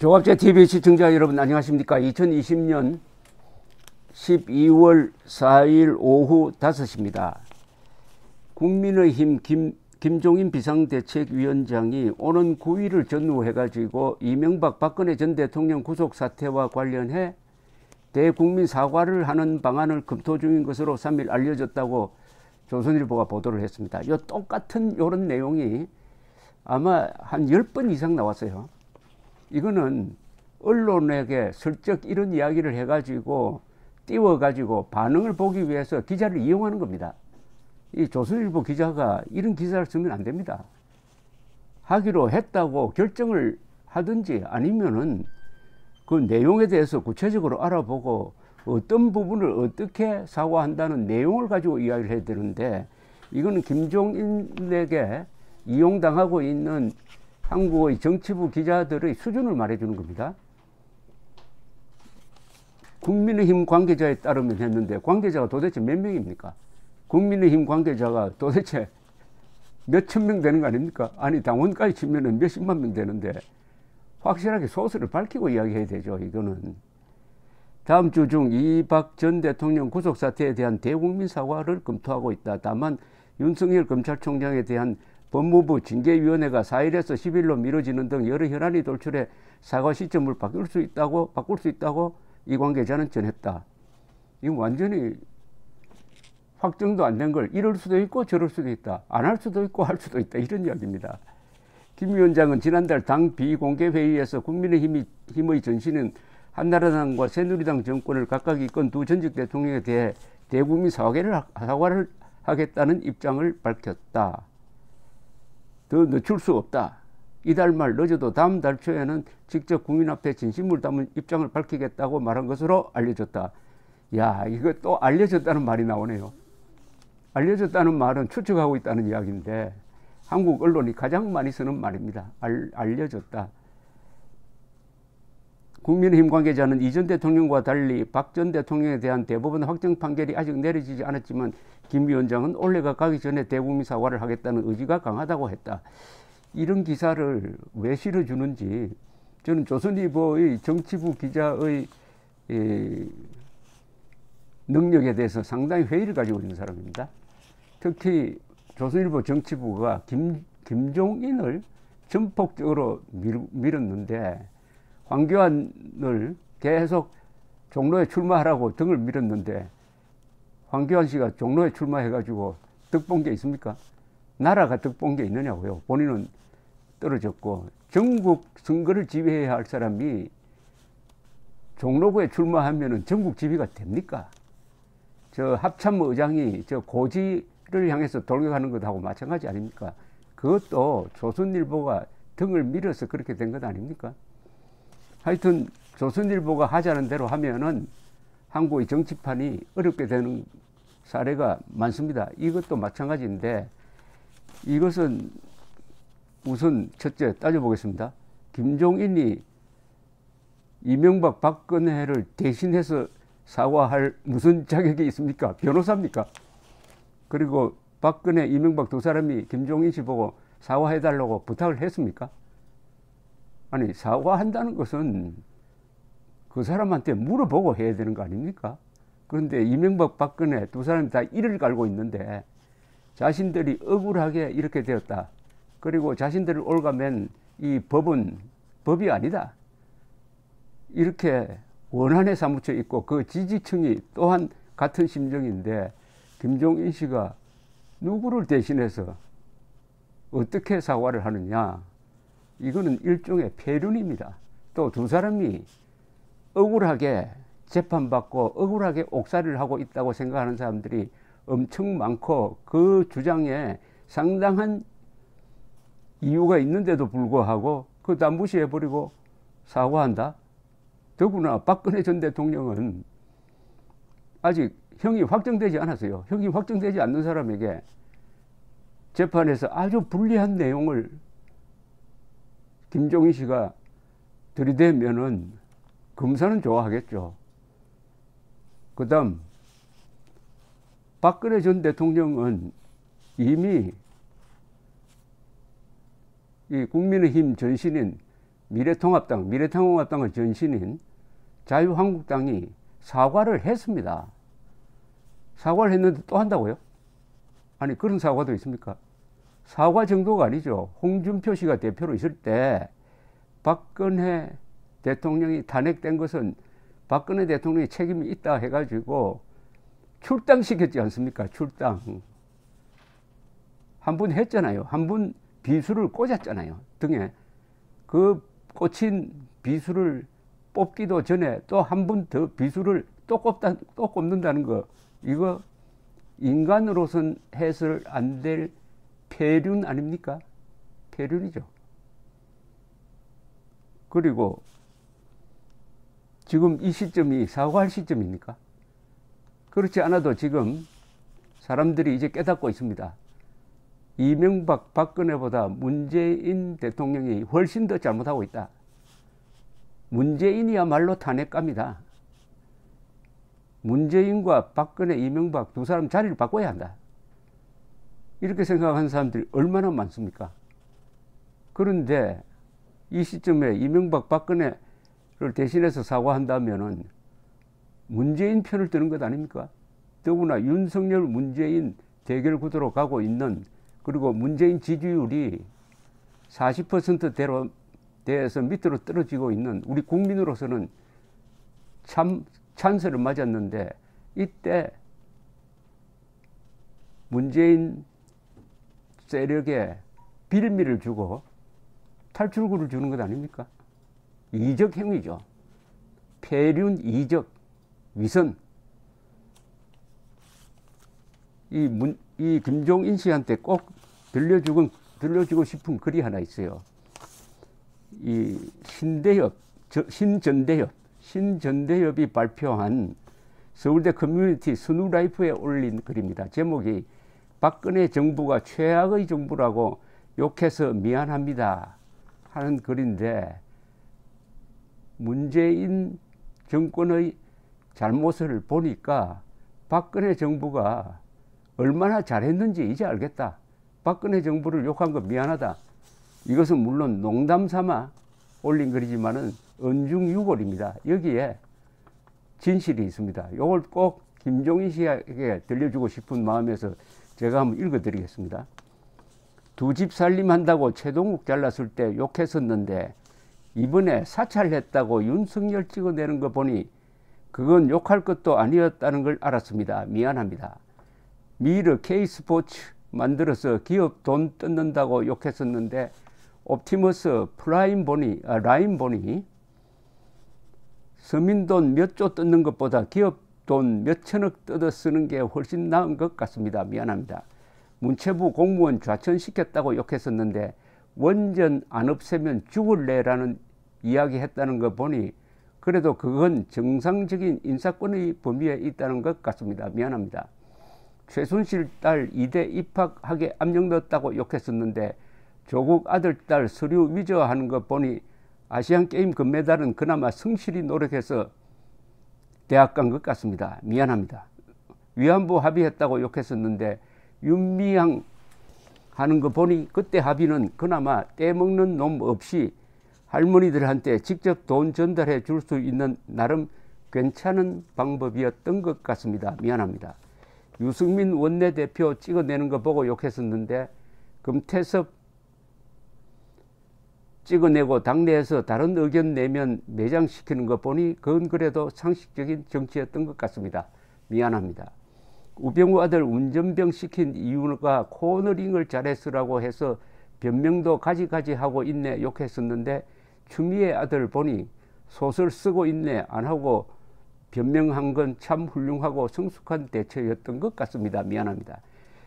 조갑제TV 시청자 여러분 안녕하십니까. 2020년 12월 4일 오후 5시입니다. 국민의힘 김종인 비상대책위원장이 오는 9일을 전후해가지고 이명박 박근혜 전 대통령 구속 사태와 관련해 대국민 사과를 하는 방안을 검토 중인 것으로 3일 알려졌다고 조선일보가 보도를 했습니다. 이 똑같은 이런 내용이 아마 한 10번 이상 나왔어요. 이거는 언론에게 슬쩍 이런 이야기를 해가지고 띄워가지고 반응을 보기 위해서 기자를 이용하는 겁니다. 이 조선일보 기자가 이런 기사를 쓰면 안 됩니다. 하기로 했다고 결정을 하든지 아니면은 그 내용에 대해서 구체적으로 알아보고 어떤 부분을 어떻게 사과한다는 내용을 가지고 이야기를 해야 되는데, 이거는 김종인에게 이용당하고 있는 한국의 정치부 기자들의 수준을 말해주는 겁니다. 국민의힘 관계자에 따르면 했는데 관계자가 도대체 몇 명입니까? 국민의힘 관계자가 도대체 몇천 명 되는 거 아닙니까? 아니 당원까지 치면은 몇십만 명 되는데 확실하게 소스를 밝히고 이야기해야 되죠. 이거는 다음 주 중 이박 전 대통령 구속 사태에 대한 대국민 사과를 검토하고 있다. 다만 윤석열 검찰총장에 대한 법무부 징계위원회가 4일에서 10일로 미뤄지는 등 여러 현안이 돌출해 사과 시점을 바꿀 수 있다고 이 관계자는 전했다. 이건 완전히 확정도 안 된 걸 이럴 수도 있고 저럴 수도 있다. 안 할 수도 있고 할 수도 있다. 이런 이야기입니다. 김 위원장은 지난달 당 비공개 회의에서 국민의힘의 전신은 한나라당과 새누리당 정권을 각각 이끈 두 전직 대통령에 대해 대국민 사과를 하겠다는 입장을 밝혔다. 더 늦출 수 없다. 이달 말 늦어도 다음 달 초에는 직접 국민 앞에 진심을 담은 입장을 밝히겠다고 말한 것으로 알려졌다. 야, 이거 또 알려졌다는 말이 나오네요. 알려졌다는 말은 추측하고 있다는 이야기인데 한국 언론이 가장 많이 쓰는 말입니다. 알려졌다. 국민의힘 관계자는 이전 대통령과 달리 박 전 대통령에 대한 대법원 확정 판결이 아직 내려지지 않았지만 김 위원장은 올해가 가기 전에 대국민 사과를 하겠다는 의지가 강하다고 했다. 이런 기사를 왜 실어주는지 저는 조선일보의 정치부 기자의 능력에 대해서 상당히 회의를 가지고 있는 사람입니다. 특히 조선일보 정치부가 김종인을 전폭적으로 밀었는데 황교안을 계속 종로에 출마하라고 등을 밀었는데 황교안 씨가 종로에 출마해가지고 득 본 게 있습니까? 나라가 득 본 게 있느냐고요. 본인은 떨어졌고 전국 선거를 지휘해야 할 사람이 종로구에 출마하면은 전국 지휘가 됩니까? 저 합참의 의장이 저 고지를 향해서 돌격하는 것하고 마찬가지 아닙니까? 그것도 조선일보가 등을 밀어서 그렇게 된 것 아닙니까? 하여튼 조선일보가 하자는 대로 하면은 한국의 정치판이 어렵게 되는 사례가 많습니다. 이것도 마찬가지인데 이것은 우선 첫째 따져보겠습니다. 김종인이 이명박 박근혜를 대신해서 사과할 무슨 자격이 있습니까? 변호사입니까? 그리고 박근혜, 이명박 두 사람이 김종인 씨 보고 사과해달라고 부탁을 했습니까? 아니 사과한다는 것은 그 사람한테 물어보고 해야 되는 거 아닙니까? 그런데 이명박 박근혜 두 사람이 다 이를 갈고 있는데 자신들이 억울하게 이렇게 되었다. 그리고 자신들을 올가맨 이 법은 법이 아니다. 이렇게 원한에 사무쳐 있고 그 지지층이 또한 같은 심정인데 김종인 씨가 누구를 대신해서 어떻게 사과를 하느냐. 이거는 일종의 폐륜입니다. 또 두 사람이 억울하게 재판받고 억울하게 옥살이를 하고 있다고 생각하는 사람들이 엄청 많고 그 주장에 상당한 이유가 있는데도 불구하고 그거 다 무시해버리고 사과한다? 더구나 박근혜 전 대통령은 아직 형이 확정되지 않았어요. 형이 확정되지 않는 사람에게 재판에서 아주 불리한 내용을 김종인 씨가 들이대면은 검사는 좋아하겠죠. 그 다음 박근혜 전 대통령은 이미 이 국민의힘 전신인 미래통합당의 전신인 자유한국당이 사과를 했습니다. 사과를 했는데 또 한다고요? 아니, 그런 사과도 있습니까? 사과 정도가 아니죠. 홍준표 씨가 대표로 있을 때 박근혜 대통령이 탄핵된 것은 박근혜 대통령이 책임이 있다 해가지고 출당시켰지 않습니까? 출당. 한 분 했잖아요. 한 분 비수를 꽂았잖아요. 등에. 그 꽂힌 비수를 뽑기도 전에 또 한 분 더 비수를 또 꼽는다는 거. 이거 인간으로선 해설 안 될 폐륜 아닙니까? 폐륜이죠. 그리고 지금 이 시점이 사과할 시점입니까? 그렇지 않아도 지금 사람들이 이제 깨닫고 있습니다. 이명박, 박근혜보다 문재인 대통령이 훨씬 더 잘못하고 있다. 문재인이야말로 탄핵감이다. 문재인과 박근혜, 이명박 두 사람 자리를 바꿔야 한다. 이렇게 생각하는 사람들이 얼마나 많습니까? 그런데 이 시점에 이명박, 박근혜를 대신해서 사과한다면은 문재인 편을 드는 것 아닙니까? 더구나 윤석열, 문재인 대결 구도로 가고 있는, 그리고 문재인 지지율이 40%대로 대해서 밑으로 떨어지고 있는 우리 국민으로서는 참 찬스를 맞았는데, 이때 문재인 세력에 빌미를 주고 탈출구를 주는 것 아닙니까? 이적 행위죠. 폐륜, 이적, 위선. 이 김종인 씨한테 꼭 들려주고 싶은 글이 하나 있어요. 이 신전대협이 발표한 서울대 커뮤니티 스누라이프에 올린 글입니다. 제목이 박근혜 정부가 최악의 정부라고 욕해서 미안합니다 하는 글인데, 문재인 정권의 잘못을 보니까 박근혜 정부가 얼마나 잘했는지 이제 알겠다. 박근혜 정부를 욕한 거 미안하다. 이것은 물론 농담 삼아 올린 글이지만은 언중유골입니다. 여기에 진실이 있습니다. 이걸 꼭 김종인 씨에게 들려주고 싶은 마음에서 제가 한번 읽어드리겠습니다. 두 집 살림한다고 최동욱 잘랐을 때 욕했었는데 이번에 사찰했다고 윤석열 찍어내는 거 보니 그건 욕할 것도 아니었다는 걸 알았습니다. 미안합니다. 미르 K스포츠 만들어서 기업 돈 뜯는다고 욕했었는데 옵티머스 라인 보니 서민돈 몇 조 뜯는 것보다 기업 돈 몇천억 뜯어 쓰는 게 훨씬 나은 것 같습니다. 미안합니다. 문체부 공무원 좌천시켰다고 욕했었는데 원전 안 없애면 죽을래라는 이야기 했다는 거 보니 그래도 그건 정상적인 인사권의 범위에 있다는 것 같습니다. 미안합니다. 최순실 딸 이대 입학하게 압력 넣었다고 욕했었는데 조국 아들 딸 서류 위조하는 거 보니 아시안게임 금메달은 그나마 성실히 노력해서 대학 간 것 같습니다. 미안합니다. 위안부 합의했다고 욕했었는데 윤미향 하는 거 보니 그때 합의는 그나마 떼먹는 놈 없이 할머니들한테 직접 돈 전달해 줄 수 있는 나름 괜찮은 방법이었던 것 같습니다. 미안합니다. 유승민 원내대표 찍어내는 거 보고 욕했었는데 금태섭 찍어내고 당내에서 다른 의견 내면 매장시키는 거 보니 그건 그래도 상식적인 정치였던 것 같습니다. 미안합니다. 우병우 아들 운전병 시킨 이유가 코너링을 잘했으라고 해서 변명도 가지가지 하고 있네 욕했었는데 추미애 아들 보니 소설 쓰고 있네 안 하고 변명한 건 참 훌륭하고 성숙한 대처였던 것 같습니다. 미안합니다.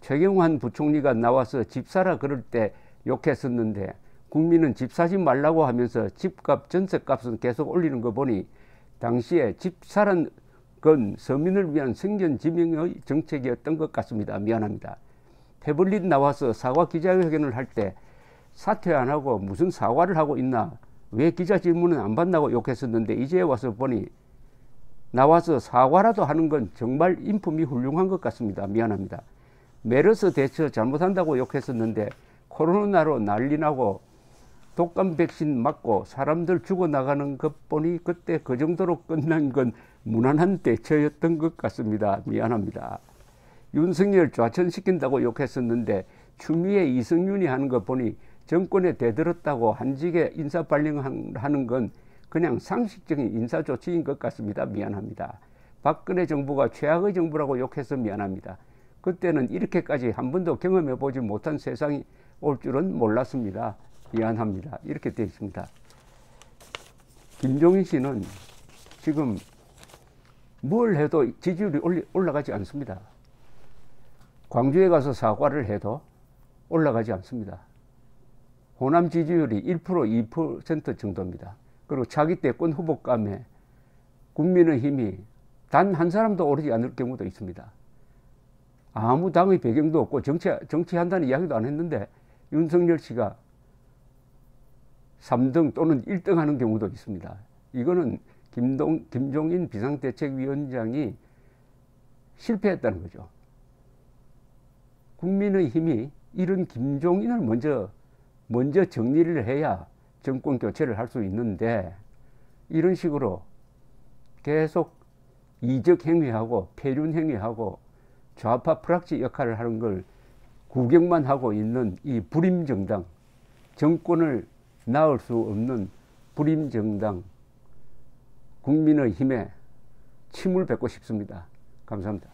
최경환 부총리가 나와서 집 사라 그럴 때 욕했었는데 국민은 집 사지 말라고 하면서 집값 전세값은 계속 올리는 거 보니 당시에 집 사란 건 서민을 위한 생존지명의 정책이었던 것 같습니다. 미안합니다. 태블릿 나와서 사과 기자회견을 할 때 사퇴 안 하고 무슨 사과를 하고 있나, 왜 기자 질문은 안 받나고 욕했었는데 이제 와서 보니 나와서 사과라도 하는 건 정말 인품이 훌륭한 것 같습니다. 미안합니다. 메르스 대처 잘못한다고 욕했었는데 코로나로 난리 나고 독감 백신 맞고 사람들 죽어나가는 것 보니 그때 그 정도로 끝난 건 무난한 대처였던 것 같습니다. 미안합니다. 윤석열 좌천시킨다고 욕했었는데 추미애 이성윤이 하는 거 보니 정권에 대들었다고 한직에 인사 발령하는 건 그냥 상식적인 인사 조치인 것 같습니다. 미안합니다. 박근혜 정부가 최악의 정부라고 욕해서 미안합니다. 그때는 이렇게까지 한 번도 경험해보지 못한 세상이 올 줄은 몰랐습니다. 미안합니다. 이렇게 되어 있습니다. 김종인 씨는 지금 뭘 해도 지지율이 올라가지 않습니다. 광주에 가서 사과를 해도 올라가지 않습니다. 호남 지지율이 1%, 2% 정도입니다. 그리고 차기 대권 후보감에 국민의힘이 단 한 사람도 오르지 않을 경우도 있습니다. 아무 당의 배경도 없고 정치한다는 이야기도 안 했는데 윤석열 씨가 3등 또는 1등 하는 경우도 있습니다. 이거는 김종인 비상대책위원장이 실패했다는 거죠. 국민의힘이 이런 김종인을 먼저 정리를 해야 정권 교체를 할 수 있는데 이런 식으로 계속 이적 행위하고 폐륜 행위하고 좌파 프락지 역할을 하는 걸 구경만 하고 있는 이 불임정당, 정권을 낳을 수 없는 불임정당 국민의힘에 침을 뱉고 싶습니다. 감사합니다.